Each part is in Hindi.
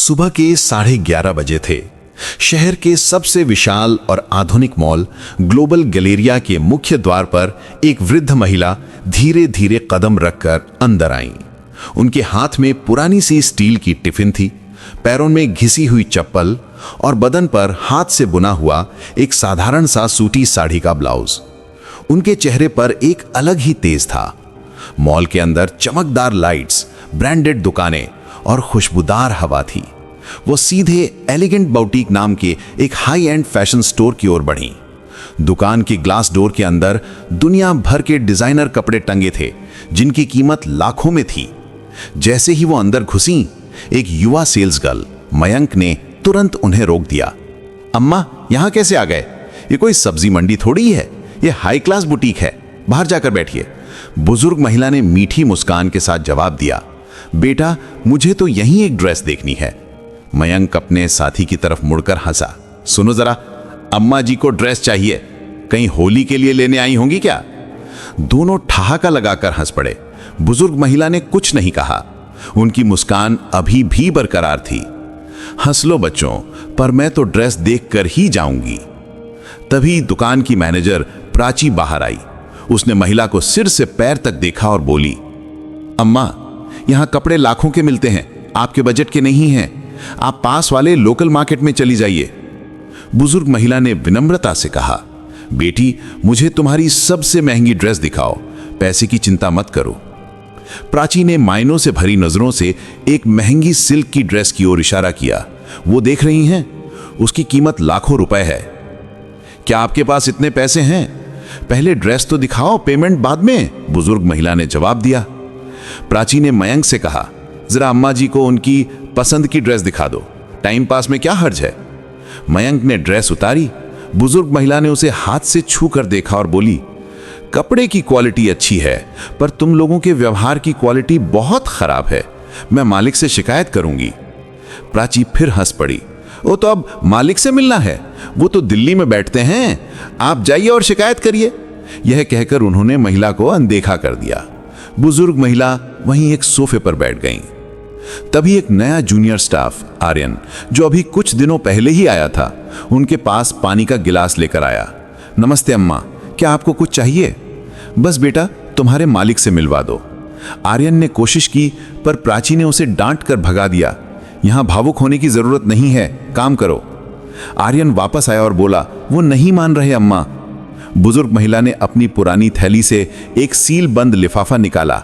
सुबह के 11:30 बजे थे। शहर के सबसे विशाल और आधुनिक मॉल ग्लोबल गैलेरिया के मुख्य द्वार पर एक वृद्ध महिला धीरे धीरे कदम रखकर अंदर आई। उनके हाथ में पुरानी सी स्टील की टिफिन थी, पैरों में घिसी हुई चप्पल और बदन पर हाथ से बुना हुआ एक साधारण सा सूती साड़ी का ब्लाउज। उनके चेहरे पर एक अलग ही तेज था। मॉल के अंदर चमकदार लाइट्स, ब्रांडेड दुकानें और खुशबूदार हवा थी। वो सीधे एलिगेंट बुटीक नाम के एक हाई एंड फैशन स्टोर की ओर बढ़ी। दुकान की ग्लास डोर के अंदर दुनिया भर के डिजाइनर कपड़े टंगे थे, जिनकी कीमत लाखों में थी। जैसे ही वो अंदर घुसी, एक युवा सेल्स गर्ल मयंक ने तुरंत उन्हें रोक दिया। अम्मा, यहां कैसे आ गए? ये कोई सब्जी मंडी थोड़ी है, ये हाई क्लास बुटीक है, बाहर जाकर बैठिए। बुजुर्ग महिला ने मीठी मुस्कान के साथ जवाब दिया, बेटा, मुझे तो यहीं एक ड्रेस देखनी है। मयंक अपने साथी की तरफ मुड़कर हंसा। सुनो जरा, अम्मा जी को ड्रेस चाहिए, कहीं होली के लिए लेने आई होंगी क्या? दोनों ठहाका लगाकर हंस पड़े। बुजुर्ग महिला ने कुछ नहीं कहा, उनकी मुस्कान अभी भी बरकरार थी। हंस लो बच्चों, पर मैं तो ड्रेस देखकर ही जाऊंगी। तभी दुकान की मैनेजर प्राची बाहर आई। उसने महिला को सिर से पैर तक देखा और बोली, अम्मा, यहां कपड़े लाखों के मिलते हैं, आपके बजट के नहीं हैं। आप पास वाले लोकल मार्केट में चली जाइए। बुजुर्ग महिला ने विनम्रता से कहा, बेटी, मुझे तुम्हारी सबसे महंगी ड्रेस दिखाओ, पैसे की चिंता मत करो। प्राची ने मायनों से भरी नजरों से एक महंगी सिल्क की ड्रेस की ओर इशारा किया। वो देख रही हैं, उसकी कीमत लाखों रुपए है। क्या आपके पास इतने पैसे हैं? पहले ड्रेस तो दिखाओ, पेमेंट बाद में, बुजुर्ग महिला ने जवाब दिया। प्राची ने मयंक से कहा, जरा अम्मा जी को उनकी पसंद की ड्रेस दिखा दो, टाइम पास में क्या हर्ज है। मयंक ने ड्रेस उतारी। बुजुर्ग महिला ने उसे हाथ से छू कर देखा और बोली, कपड़े की क्वालिटी अच्छी है, पर तुम लोगों के व्यवहार की क्वालिटी बहुत खराब है, मैं मालिक से शिकायत करूंगी। प्राची फिर हंस पड़ी। वो तो अब मालिक से मिलना है, वो तो दिल्ली में बैठते हैं, आप जाइए और शिकायत करिए। यह कहकर उन्होंने महिला को अनदेखा कर दिया। बुजुर्ग महिला वहीं एक सोफे पर बैठ गईं। तभी एक नया जूनियर स्टाफ आर्यन, जो अभी कुछ दिनों पहले ही आया था, उनके पास पानी का गिलास लेकर आया। नमस्ते अम्मा, क्या आपको कुछ चाहिए? बस बेटा, तुम्हारे मालिक से मिलवा दो। आर्यन ने कोशिश की, पर प्राची ने उसे डांट कर भगा दिया। यहां भावुक होने की जरूरत नहीं है, काम करो। आर्यन वापस आया और बोला, वो नहीं मान रहे अम्मा। बुजुर्ग महिला ने अपनी पुरानी थैली से एक सील बंद लिफाफा निकाला।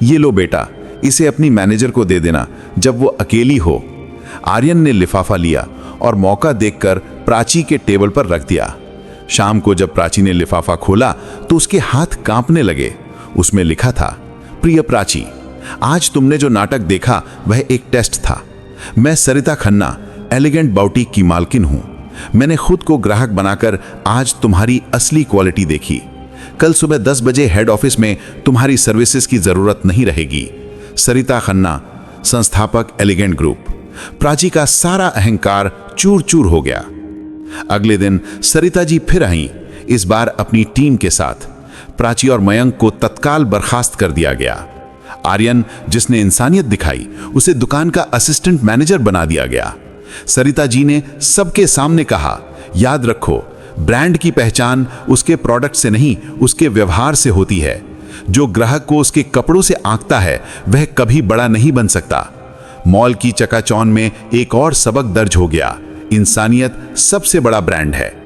ये लो बेटा, इसे अपनी मैनेजर को दे देना जब वो अकेली हो। आर्यन ने लिफाफा लिया और मौका देखकर प्राची के टेबल पर रख दिया। शाम को जब प्राची ने लिफाफा खोला तो उसके हाथ कांपने लगे। उसमें लिखा था, प्रिय प्राची, आज तुमने जो नाटक देखा वह एक टेस्ट था। मैं सरिता खन्ना, एलिगेंट बुटीक की मालकिन हूं। मैंने खुद को ग्राहक बनाकर आज तुम्हारी असली क्वालिटी देखी। कल सुबह 10 बजे हेड ऑफिस में तुम्हारी सर्विसेज की जरूरत नहीं रहेगी। सरिता खन्ना, संस्थापक, एलिगेंट ग्रुप। प्राची का सारा अहंकार चूर चूर हो गया। अगले दिन सरिता जी फिर आईं, इस बार अपनी टीम के साथ। प्राची और मयंक को तत्काल बर्खास्त कर दिया गया। आर्यन, जिसने इंसानियत दिखाई, उसे दुकान का असिस्टेंट मैनेजर बना दिया गया। सरिता जी ने सबके सामने कहा, याद रखो, ब्रांड की पहचान उसके प्रोडक्ट से नहीं, उसके व्यवहार से होती है। जो ग्राहक को उसके कपड़ों से आंकता है, वह कभी बड़ा नहीं बन सकता। मॉल की चकाचौंध में एक और सबक दर्ज हो गया, इंसानियत सबसे बड़ा ब्रांड है।